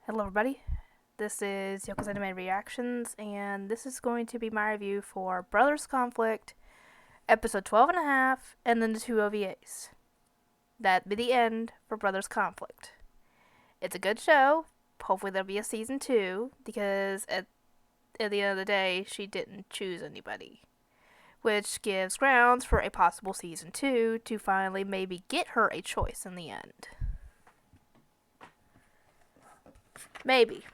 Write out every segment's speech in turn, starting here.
Hello, everybody. This is Yoko's Anime Reactions, and this is going to be my review for Brothers Conflict, episode 12 and a half, and then the two OVAs. That'd be the end for Brothers Conflict. It's a good show. Hopefully, there'll be a season 2, because at the end of the day, she didn't choose anybody. Which gives grounds for a possible season 2 to finally maybe get her a choice in the end. Maybe.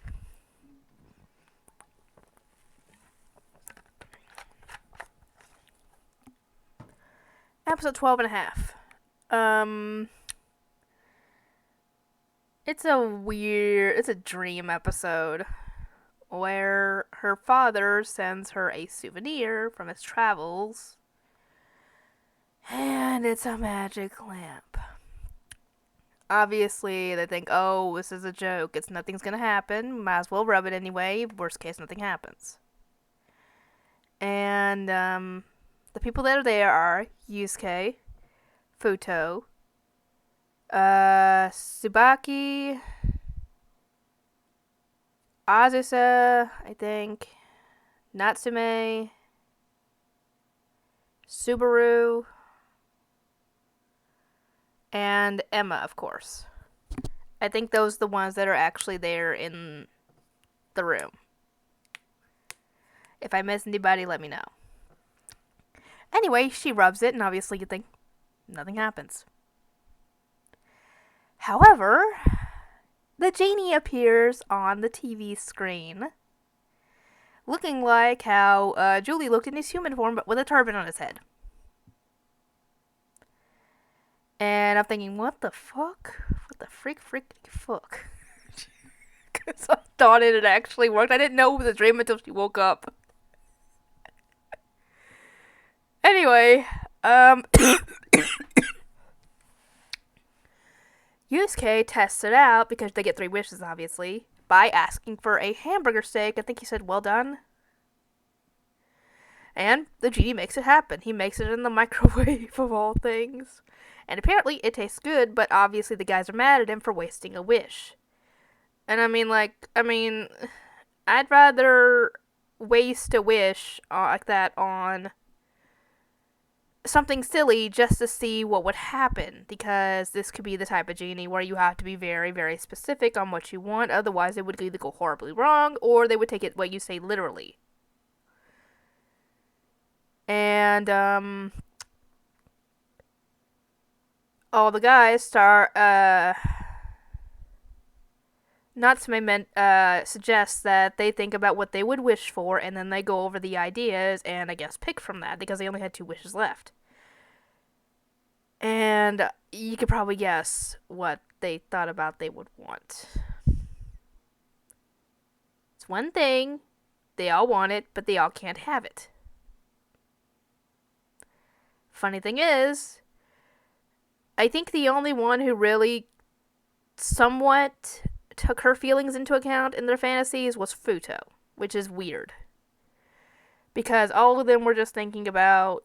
Episode 12 and a half. It's a dream episode where her father sends her a souvenir from his travels, and it's a magic lamp. Obviously, they think, oh, this is a joke. Nothing's gonna happen. Might as well rub it anyway. Worst case, nothing happens. And, the people that are there are Yusuke, Futo, Tsubaki, Azusa, I think, Natsume, Subaru, and Emma, of course. I think those are the ones that are actually there in the room. If I miss anybody, let me know. Anyway, she rubs it, and obviously you think nothing happens. However, the genie appears on the TV screen, looking like how Julie looked in his human form, but with a turban on his head. And I'm thinking, what the fuck? What the freak? Because I thought it had actually worked. I didn't know it was a dream until she woke up. Anyway, Yusuke tests it out because they get 3 wishes, obviously, by asking for a hamburger steak. I think he said, well done. And the genie makes it happen. He makes it in the microwave, of all things. And apparently it tastes good, but obviously the guys are mad at him for wasting a wish. And I'd rather waste a wish like that on something silly just to see what would happen, because this could be the type of genie where you have to be very, very specific on what you want, otherwise it would either go horribly wrong or they would take it what you say literally. And all the guys start Natsume suggests that they think about what they would wish for, and then they go over the ideas and I guess pick from that, because they only had 2 wishes left. And you could probably guess what they thought about they would want. It's one thing, they all want it, but they all can't have it. Funny thing is, I think the only one who really somewhat took her feelings into account in their fantasies was Futo, which is weird. Because all of them were just thinking about,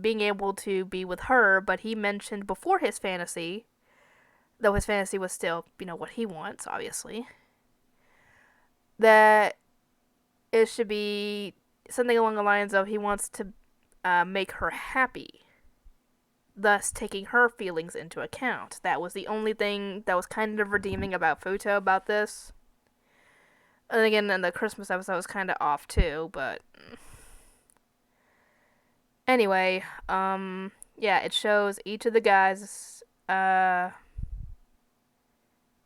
being able to be with her, but he mentioned before his fantasy, though his fantasy was still, what he wants, obviously, that it should be something along the lines of he wants to make her happy, thus taking her feelings into account. That was the only thing that was kind of redeeming about Futo about this. And again, in the Christmas episode was kind of off too, but anyway, it shows each of the guys'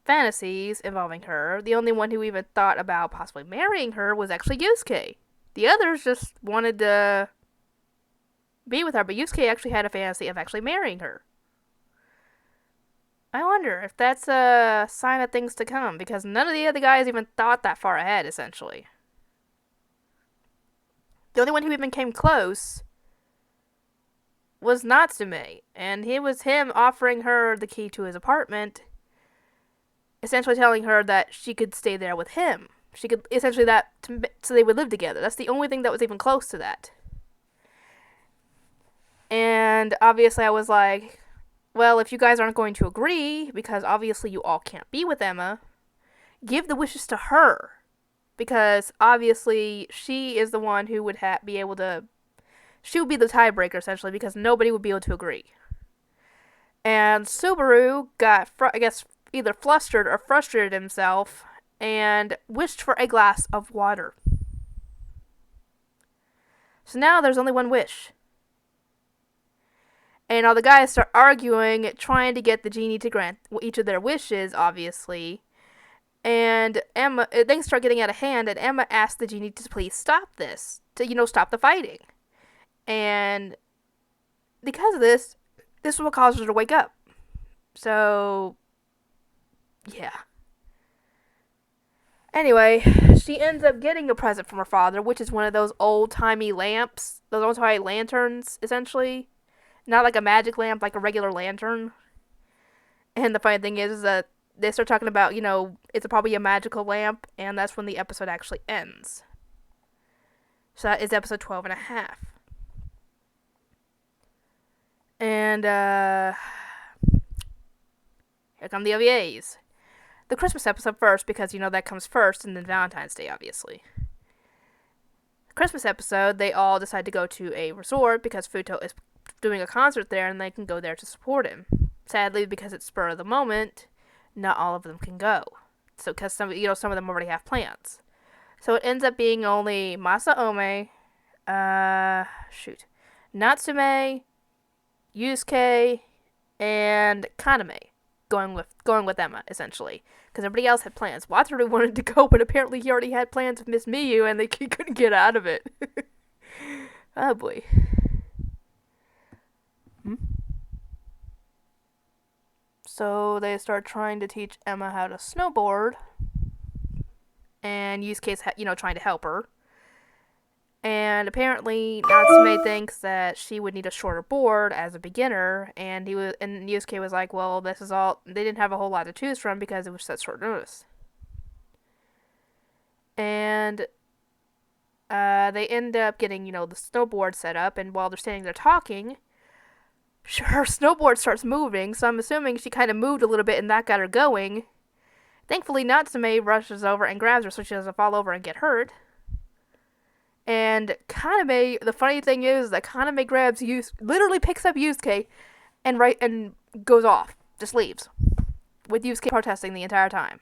fantasies involving her. The only one who even thought about possibly marrying her was actually Yusuke. The others just wanted to be with her, but Yusuke actually had a fantasy of actually marrying her. I wonder if that's a sign of things to come, because none of the other guys even thought that far ahead, essentially. The only one who even came close was Natsume, and it was him offering her the key to his apartment, essentially telling her that she could stay there with him. She could, essentially, so they would live together. That's the only thing that was even close to that. And obviously I was like, well, if you guys aren't going to agree, because obviously you all can't be with Emma, give the wishes to her. Because obviously she is the one who would be able to. She would be the tiebreaker, essentially, because nobody would be able to agree. And Subaru got, I guess, either flustered or frustrated himself and wished for a glass of water. So now there's only one wish. And all the guys start arguing, trying to get the genie to grant each of their wishes, obviously. And things start getting out of hand, and Emma asks the genie to please stop this, to, stop the fighting. And because of this is what causes her to wake up. So, yeah. Anyway, she ends up getting a present from her father, which is one of those old-timey lamps, those old-timey lanterns, essentially. Not like a magic lamp, like a regular lantern. And the funny thing is that they start talking about, it's probably a magical lamp, and that's when the episode actually ends. So that is episode 12 and a half. And, here come the OVAs. The Christmas episode first, because, that comes first, and then Valentine's Day, obviously. The Christmas episode, they all decide to go to a resort, because Futo is doing a concert there, and they can go there to support him. Sadly, because it's spur of the moment, not all of them can go. So, because some of them already have plans. So it ends up being only Masaome, Natsume, Yusuke, and Kaname going with Emma, essentially. Because everybody else had plans. Wataru wanted to go, but apparently he already had plans with Miss Miyu, and he couldn't get out of it. Oh, boy. So they start trying to teach Emma how to snowboard. And Yusuke's, trying to help her. And apparently Natsume thinks that she would need a shorter board as a beginner, and Yusuke was like, well, this is all, they didn't have a whole lot to choose from because it was such short notice. And they end up getting, the snowboard set up, and while they're standing there talking, her snowboard starts moving, so I'm assuming she kind of moved a little bit and that got her going. Thankfully, Natsume rushes over and grabs her so she doesn't fall over and get hurt. And Kaname, the funny thing is that Kaname grabs literally picks up Yusuke and goes off. Just leaves. With Yusuke protesting the entire time.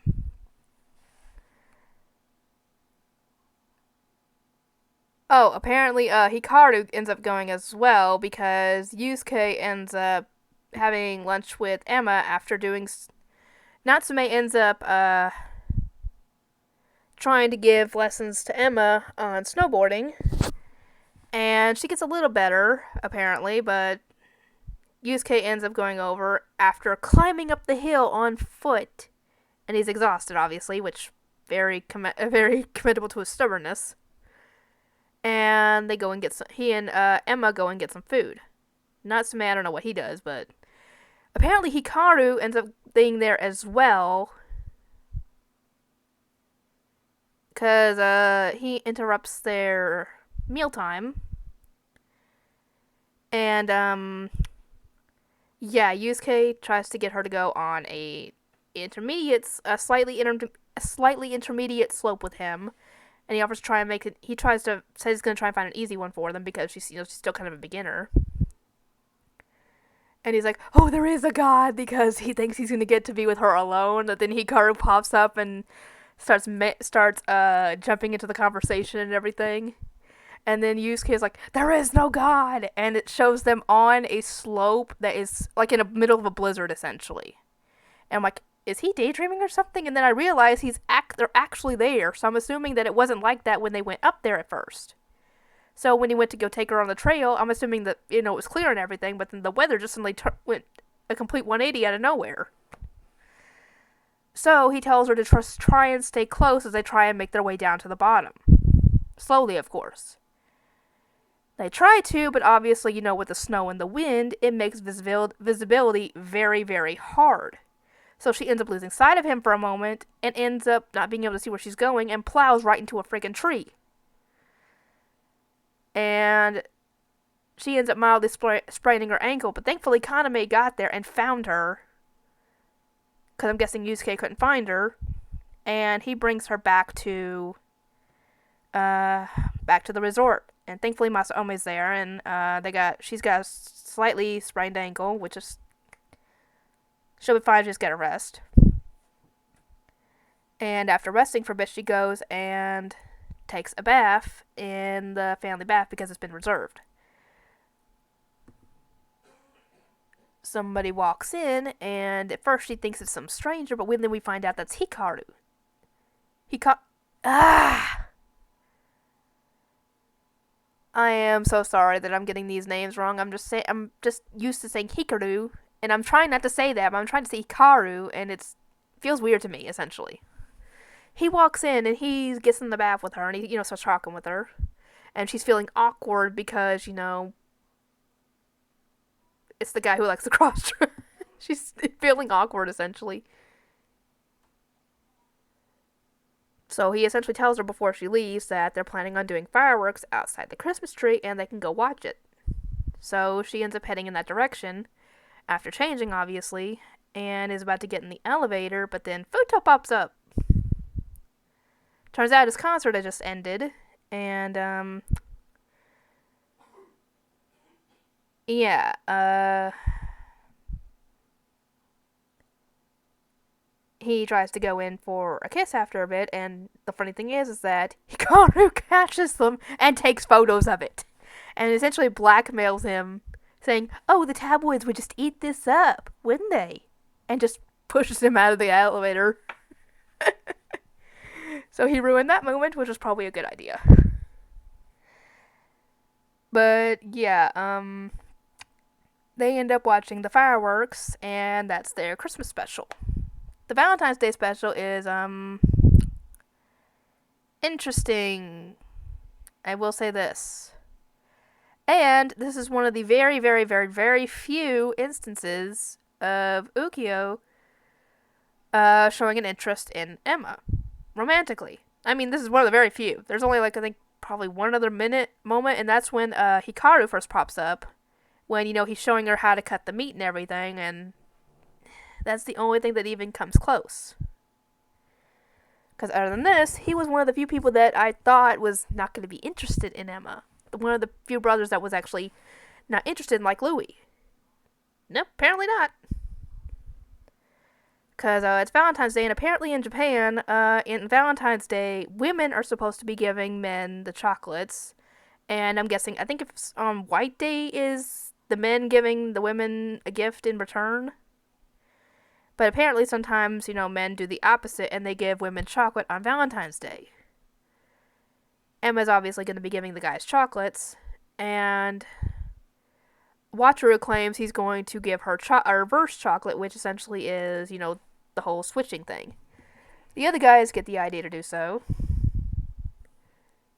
Oh, apparently Hikaru ends up going as well because Yusuke ends up having lunch with Emma after doing... Natsume ends up trying to give lessons to Emma on snowboarding, and she gets a little better, apparently, but Yusuke ends up going over after climbing up the hill on foot, and he's exhausted, obviously, which very commendable to his stubbornness, and they go and get he and Emma go and get some food. Natsume, I don't know what he does, but apparently Hikaru ends up being there as well, because he interrupts their mealtime. And, Yusuke tries to get her to go on a slightly intermediate slope with him. And he offers to try and make it, says he's going to try and find an easy one for them because she's still kind of a beginner. And he's like, oh, there is a god, because he thinks he's going to get to be with her alone. But then Hikaru pops up and starts jumping into the conversation and everything. And then Yusuke is like, there is no god! And it shows them on a slope that is like in the middle of a blizzard, essentially. And I'm like, is he daydreaming or something? And then I realize they're actually there. So I'm assuming that it wasn't like that when they went up there at first. So when he went to go take her on the trail, I'm assuming that, it was clear and everything, but then the weather just suddenly went a complete 180 out of nowhere. So he tells her to try and stay close as they try and make their way down to the bottom. Slowly, of course. They try to, but obviously, with the snow and the wind, it makes visibility very, very hard. So she ends up losing sight of him for a moment, and ends up not being able to see where she's going, and plows right into a freaking tree. And she ends up mildly spraining her ankle, but thankfully Kaname got there and found her. Because I'm guessing Yusuke couldn't find her. and he brings her back to the resort. And thankfully Masaome's there, and she's got a slightly sprained ankle, which is she'll be fine, just get a rest. And after resting for a bit, she goes and takes a bath in the family bath because it's been reserved. Somebody walks in, and at first she thinks it's some stranger, but then we find out that's Hikaru. I am so sorry that I'm getting these names wrong. I'm just used to saying Hikaru, and I'm trying not to say that, but I'm trying to say Hikaru, and it feels weird to me, essentially. He walks in, and he gets in the bath with her, and he, starts talking with her. And she's feeling awkward because, it's the guy who likes to cross-dress. She's feeling awkward, essentially. So he essentially tells her before she leaves that they're planning on doing fireworks outside the Christmas tree, and they can go watch it. So she ends up heading in that direction, after changing, obviously, and is about to get in the elevator, but then Futo pops up. Turns out his concert had just ended, and, he tries to go in for a kiss after a bit, and the funny thing is that Hikaru catches them and takes photos of it, and essentially blackmails him, saying, "Oh, the tabloids would just eat this up, wouldn't they?" And just pushes him out of the elevator. So he ruined that moment, which was probably a good idea. But yeah, they end up watching the fireworks, and that's their Christmas special. The Valentine's Day special is interesting. I will say this. And this is one of the very, very, very, very few instances of Ukyo showing an interest in Emma romantically. I mean, this is one of the very few. There's only I think probably one other moment, and that's when Hikaru first pops up, when he's showing her how to cut the meat and everything, and that's the only thing that even comes close. Because other than this, he was one of the few people that I thought was not going to be interested in Emma. One of the few brothers that was actually not interested in, like Louis. Nope, apparently not. Because it's Valentine's Day, and apparently in Japan, in Valentine's Day, women are supposed to be giving men the chocolates. And I'm guessing, I think if it's on White Day is the men giving the women a gift in return. But apparently sometimes, men do the opposite, and they give women chocolate on Valentine's Day. Emma's obviously going to be giving the guys chocolates, and Wataru claims he's going to give her reverse chocolate, which essentially is, the whole switching thing. The other guys get the idea to do so.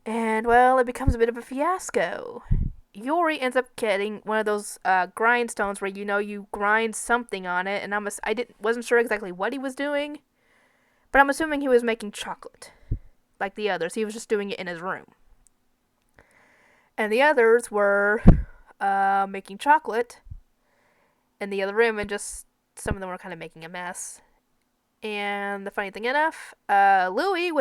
And, well, it becomes a bit of a fiasco. Yori ends up getting one of those grindstones where you grind something on it, and wasn't sure exactly what he was doing, but I'm assuming he was making chocolate, like the others. He was just doing it in his room. And the others were making chocolate in the other room, and just some of them were kind of making a mess. And the funny thing enough, Louis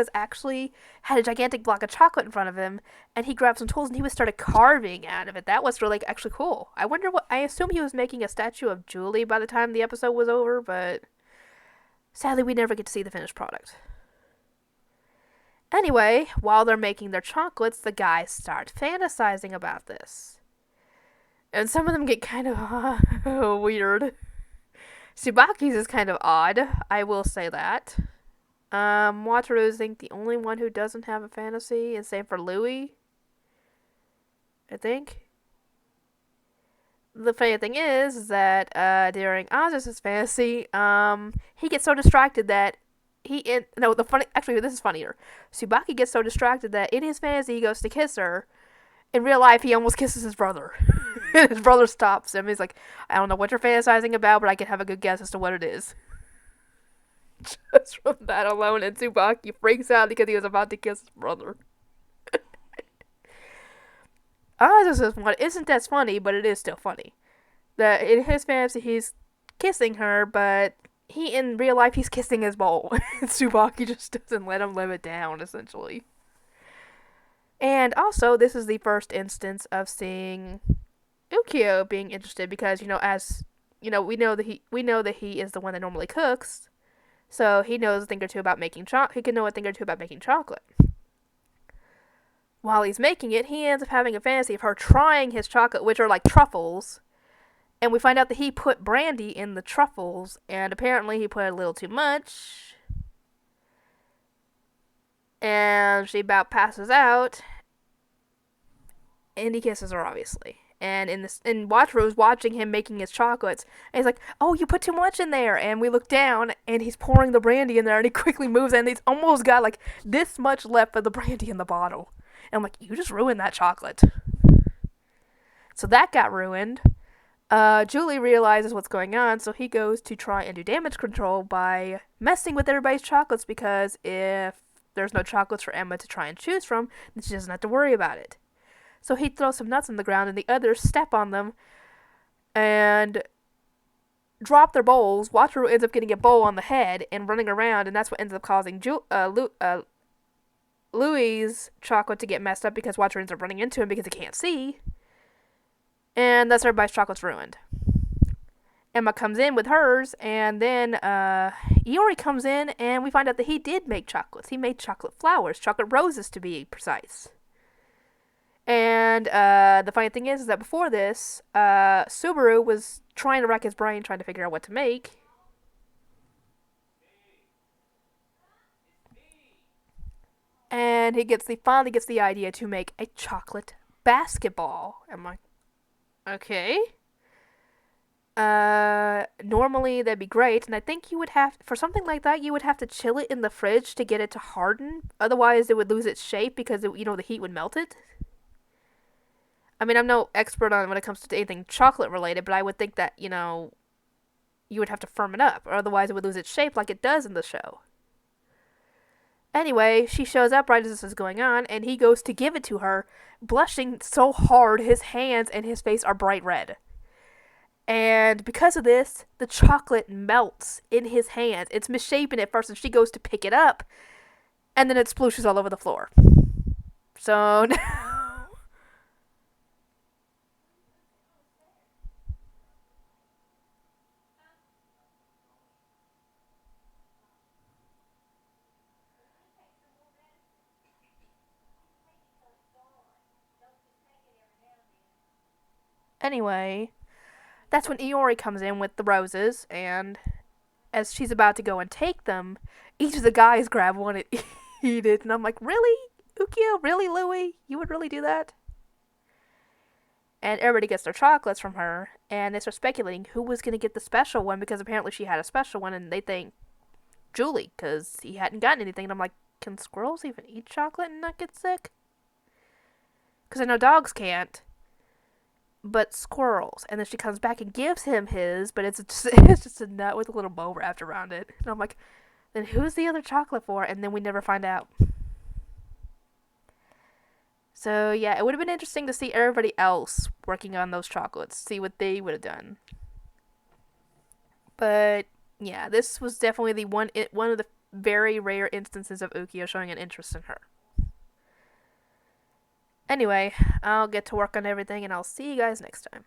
had a gigantic block of chocolate in front of him, and he grabbed some tools and he started carving out of it. That was really actually cool. I assume he was making a statue of Julie by the time the episode was over, but sadly we never get to see the finished product. Anyway, while they're making their chocolates, the guys start fantasizing about this. And some of them get kind of weird. Tsubaki's is kind of odd, I will say that. Wataru is, I think, the only one who doesn't have a fantasy, and same for Louis, I think. The funny thing is that during Azus's fantasy, he gets so distracted that this is funnier. Tsubaki gets so distracted that in his fantasy he goes to kiss her. In real life, he almost kisses his brother. His brother stops him. He's like, "I don't know what you're fantasizing about, but I can have a good guess as to what it is." Just from that alone, and Tsubaki freaks out because he was about to kiss his brother. Isn't that funny, but it is still funny. That in his fantasy, he's kissing her, but he in real life he's kissing his bowl. And Tsubaki just doesn't let him live it down, essentially. And also, this is the first instance of seeing Ukyo being interested because as we know that he is the one that normally cooks, so he knows a thing or two about making chocolate. He can know a thing or two about making chocolate. While he's making it, he ends up having a fantasy of her trying his chocolate, which are like truffles. And we find out that he put brandy in the truffles, and apparently he put a little too much. And she about passes out, and he kisses her, obviously. And Wataru's watching him making his chocolates, and he's like, "Oh, you put too much in there." And we look down, and he's pouring the brandy in there, and he quickly moves, and he's almost got like this much left of the brandy in the bottle. And I'm like, "You just ruined that chocolate." So that got ruined. Julie realizes what's going on, so he goes to try and do damage control by messing with everybody's chocolates, because if there's no chocolates for Emma to try and choose from, then she doesn't have to worry about it. So he throws some nuts on the ground, and the others step on them and drop their bowls. Wataru ends up getting a bowl on the head and running around, and that's what ends up causing Louis' chocolate to get messed up, because Wataru ends up running into him because he can't see. And thus everybody's chocolate's ruined. Emma comes in with hers, and then Iori comes in, and we find out that he did make chocolates. He made chocolate flowers, chocolate roses to be precise. And the funny thing is that before this, Subaru was trying to rack his brain, trying to figure out what to make. And he finally gets the idea to make a chocolate basketball. I'm like, okay. Normally that'd be great, and I think you would have, for something like that, you would have to chill it in the fridge to get it to harden. Otherwise, it would lose its shape because the heat would melt it. I mean, I'm no expert on when it comes to anything chocolate related, but I would think that you would have to firm it up, or otherwise it would lose its shape like it does in the show. Anyway, she shows up right as this is going on, and he goes to give it to her, blushing so hard his hands and his face are bright red. And because of this, the chocolate melts in his hands. It's misshapen at first, and she goes to pick it up, and then it splooshes all over the floor. So, anyway, that's when Iori comes in with the roses, and as she's about to go and take them, each of the guys grab one and eat it, and I'm like, really? Ukyo? Really, Louie? You would really do that? And everybody gets their chocolates from her, and they start speculating who was going to get the special one, because apparently she had a special one, and they think Julie, because he hadn't gotten anything, and I'm like, can squirrels even eat chocolate and not get sick? Because I know dogs can't, but squirrels. And then she comes back and gives him his, but it's just a nut with a little bow wrapped around it. And I'm like, then who's the other chocolate for? And then we never find out. So yeah, it would have been interesting to see everybody else working on those chocolates, see what they would have done. But yeah, this was definitely the one of the very rare instances of Ukyo showing an interest in her. Anyway, I'll get to work on everything, and I'll see you guys next time.